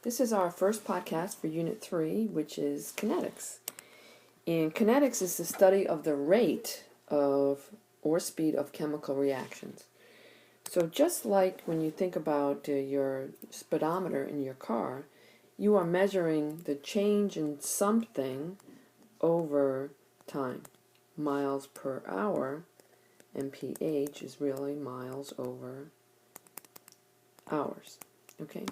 This is our first podcast for Unit 3, which is Kinetics. And kinetics is the study of the rate of or speed of chemical reactions. So just like when you think about your speedometer in your car, you are measuring the change in something over time. Miles per hour, mph, is really miles over hours. Okay.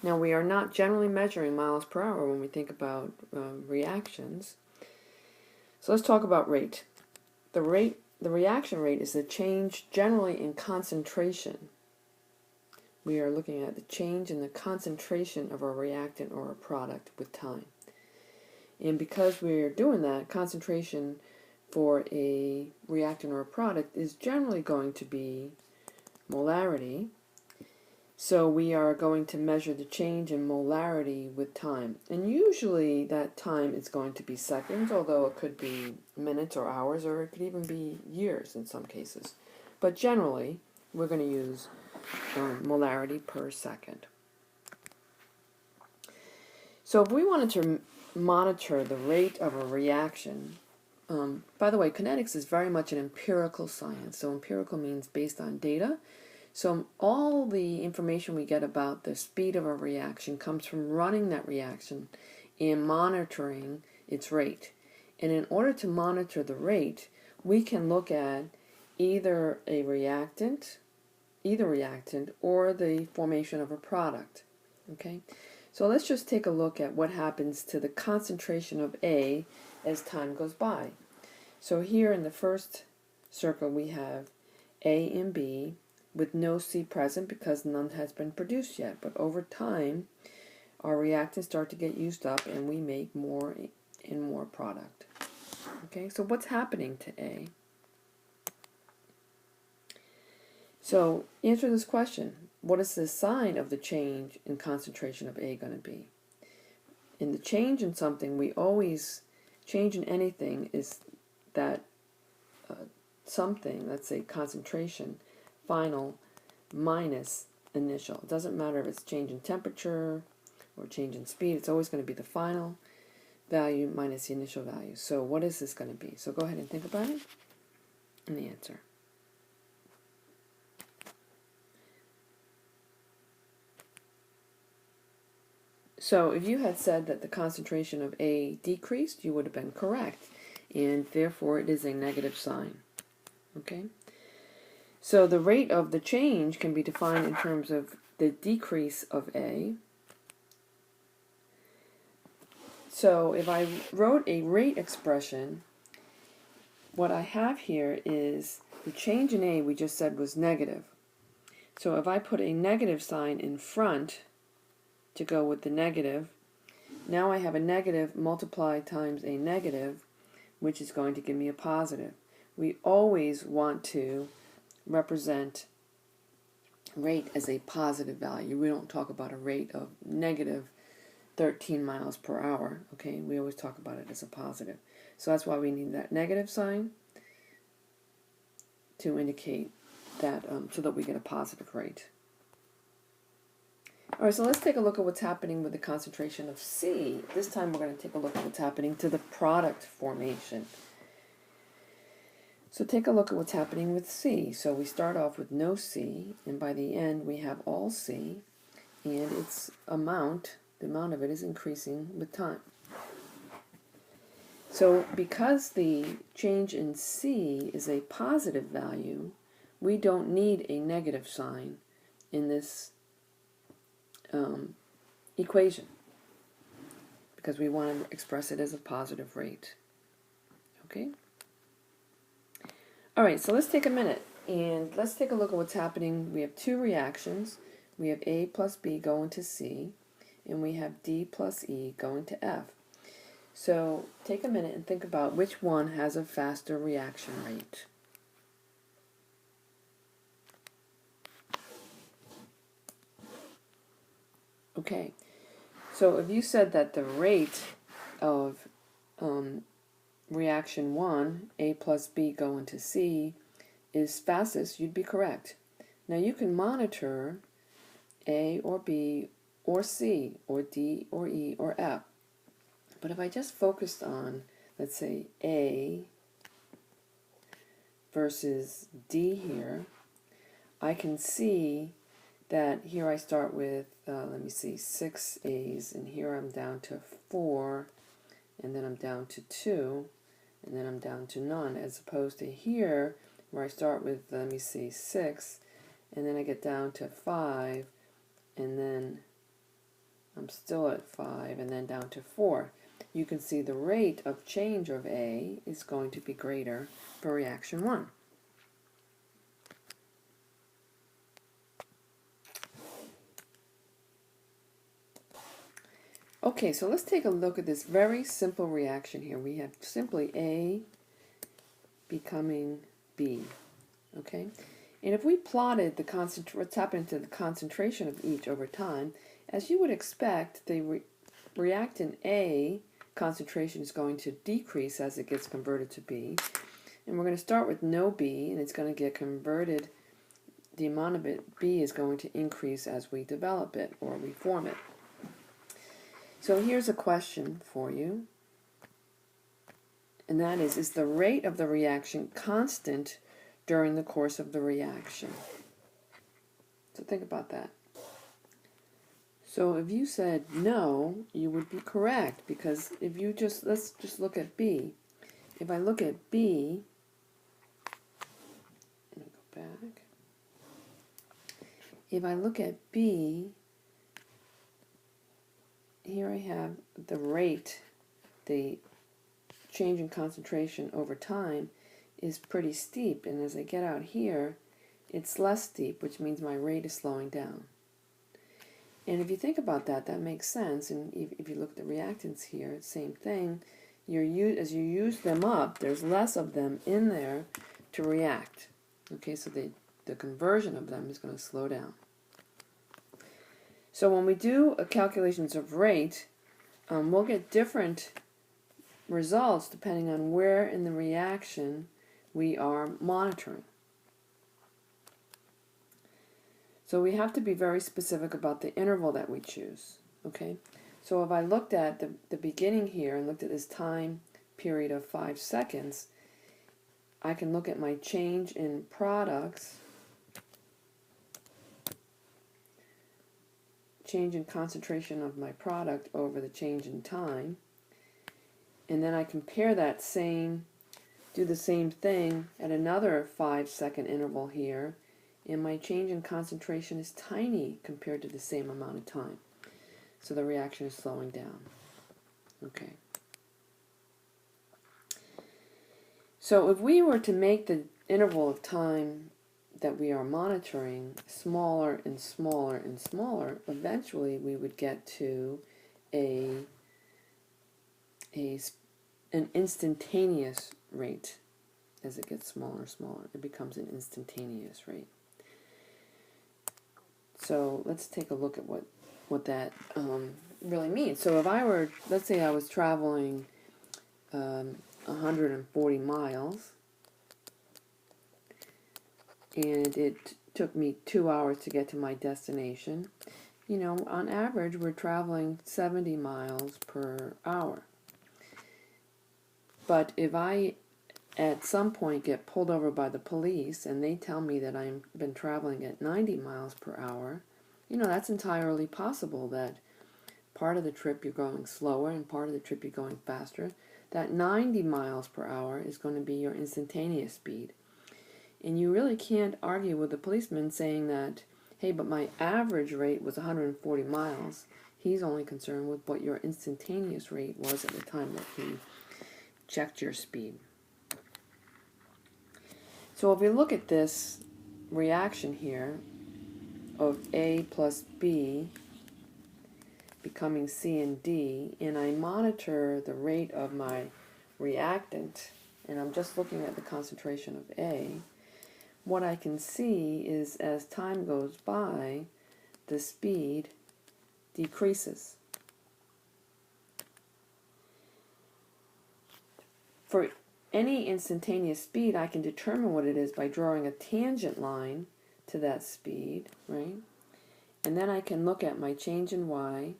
Now, we are not generally measuring miles per hour when we think about reactions. So let's talk about rate. The reaction rate is the change generally in concentration. We are looking at the change in the concentration of a reactant or a product with time. And because we're doing that, concentration for a reactant or a product is generally going to be molarity. So we are going to measure the change in molarity with time. And usually that time is going to be seconds, although it could be minutes or hours, or it could even be years in some cases. But generally, we're going to use molarity per second. So if we wanted to monitor the rate of a reaction, by the way, kinetics is very much an empirical science. So empirical means based on data. So all the information we get about the speed of a reaction comes from running that reaction and monitoring its rate. And in order to monitor the rate, we can look at either a reactant or the formation of a product. Okay? So let's just take a look at what happens to the concentration of A as time goes by. So here in the first circle we have A and B, with no C present because none has been produced yet. But over time, our reactants start to get used up and we make more and more product. Okay, so what's happening to A? So answer this question. What is the sign of the change in concentration of A going to be? In the change in something, we always, change in anything is that something, let's say concentration, final minus initial. It doesn't matter if it's change in temperature or change in speed. It's always going to be the final value minus the initial value. So what is this going to be? So go ahead and think about it and the answer. So if you had said that the concentration of A decreased, you would have been correct. And therefore it is a negative sign. Okay? So the rate of the change can be defined in terms of the decrease of A. So if I wrote a rate expression, what I have here is the change in A we just said was negative. So if I put a negative sign in front to go with the negative, now I have a negative multiplied times a negative, which is going to give me a positive. We always want to represent rate as a positive value. We don't talk about a rate of negative 13 miles per hour. Okay, we always talk about it as a positive. So that's why we need that negative sign to indicate that, so that we get a positive rate. All right, so let's take a look at what's happening with the concentration of C. This time we're going to take a look at what's happening to the product formation. So take a look at what's happening with C. So we start off with no C, and by the end we have all C, and its amount, the amount of it is increasing with time. So because the change in C is a positive value, we don't need a negative sign in this equation because we want to express it as a positive rate. Okay? All right, so let's take a minute and let's take a look at what's happening. We have two reactions. We have A plus B going to C, and we have D plus E going to F. So take a minute and think about which one has a faster reaction rate. Okay, so if you said that the rate of reaction 1, A plus B going to C, is fastest, you'd be correct. Now you can monitor A or B or C, or D, or E, or F. But if I just focused on, let's say, A versus D here, I can see that here I start with, let me see, 6 A's, and here I'm down to 4, and then I'm down to 2, and then I'm down to none, as opposed to here, where I start with, let me see, 6, and then I get down to 5, and then I'm still at 5, and then down to 4. You can see the rate of change of A is going to be greater for reaction 1. Okay, so let's take a look at this very simple reaction here. We have simply A becoming B, okay? And if we plotted what's happening to the concentration of each over time, as you would expect, the reactant A concentration is going to decrease as it gets converted to B. And we're going to start with no B, and it's going to get converted. The amount of it, B, is going to increase as we develop it or we form it. So here's a question for you, and that is the rate of the reaction constant during the course of the reaction? So think about that. So if you said no, you would be correct, because if you let's just look at B. If I look at B, let me go back. If I look at B, here I have the rate, the change in concentration over time is pretty steep, and as I get out here, it's less steep, which means my rate is slowing down. And if you think about that, that makes sense. And if you look at the reactants here, same thing. As you use them up, there's less of them in there to react. Okay, so the conversion of them is going to slow down. So when we do calculations of rate, we'll get different results depending on where in the reaction we are monitoring. So we have to be very specific about the interval that we choose. Okay, so if I looked at the beginning here and looked at this time period of 5 seconds, I can look at my change in products, change in concentration of my product over the change in time, and then I compare that do the same thing at another 5-second interval here, and my change in concentration is tiny compared to the same amount of time. So the reaction is slowing down. Okay. So if we were to make the interval of time that we are monitoring smaller and smaller and smaller, eventually we would get to an instantaneous rate. As it gets smaller and smaller, it becomes an instantaneous rate. So let's take a look at what that really means. So if I were, let's say I was traveling 140 miles, and it took me 2 hours to get to my destination. You know, on average, we're traveling 70 miles per hour. But if I, at some point, get pulled over by the police and they tell me that I've been traveling at 90 miles per hour, you know, that's entirely possible that part of the trip you're going slower and part of the trip you're going faster. That 90 miles per hour is going to be your instantaneous speed. And you really can't argue with the policeman saying that, hey, but my average rate was 140 miles. He's only concerned with what your instantaneous rate was at the time that he checked your speed. So if we look at this reaction here of A plus B becoming C and D, and I monitor the rate of my reactant, and I'm just looking at the concentration of A, what I can see is as time goes by, the speed decreases. For any instantaneous speed, I can determine what it is by drawing a tangent line to that speed, right? And then I can look at my change in y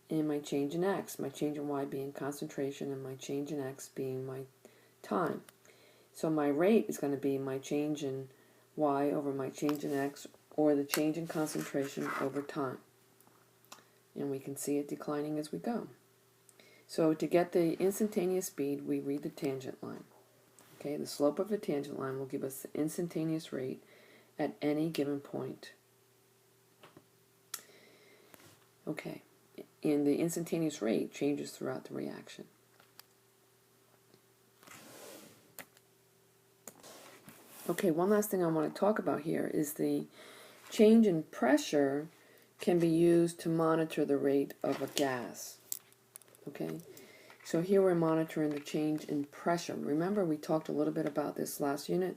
and my change in x. My change in y being concentration and my change in x being my time. So my rate is going to be my change in y over my change in x, or the change in concentration over time. And we can see it declining as we go. So to get the instantaneous speed, we read the tangent line. Okay, the slope of the tangent line will give us the instantaneous rate at any given point. Okay, and the instantaneous rate changes throughout the reaction. Okay, one last thing I want to talk about here is the change in pressure can be used to monitor the rate of a gas. Okay, so here we're monitoring the change in pressure. Remember, we talked a little bit about this last unit,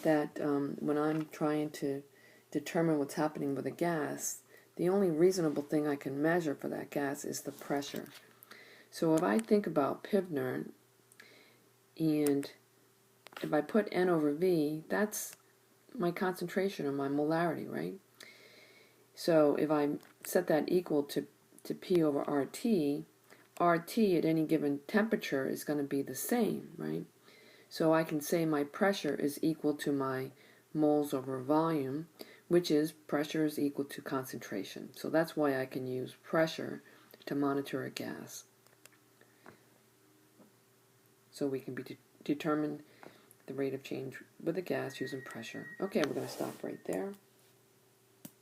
that when I'm trying to determine what's happening with a gas, the only reasonable thing I can measure for that gas is the pressure. So if I think about Pivner, and if I put N over V, that's my concentration or my molarity, right? So if I set that equal to P over RT, RT at any given temperature is going to be the same, right? So I can say my pressure is equal to my moles over volume, which is pressure is equal to concentration. So that's why I can use pressure to monitor a gas. So we can determine the rate of change with a gas using pressure. Okay, we're going to stop right there.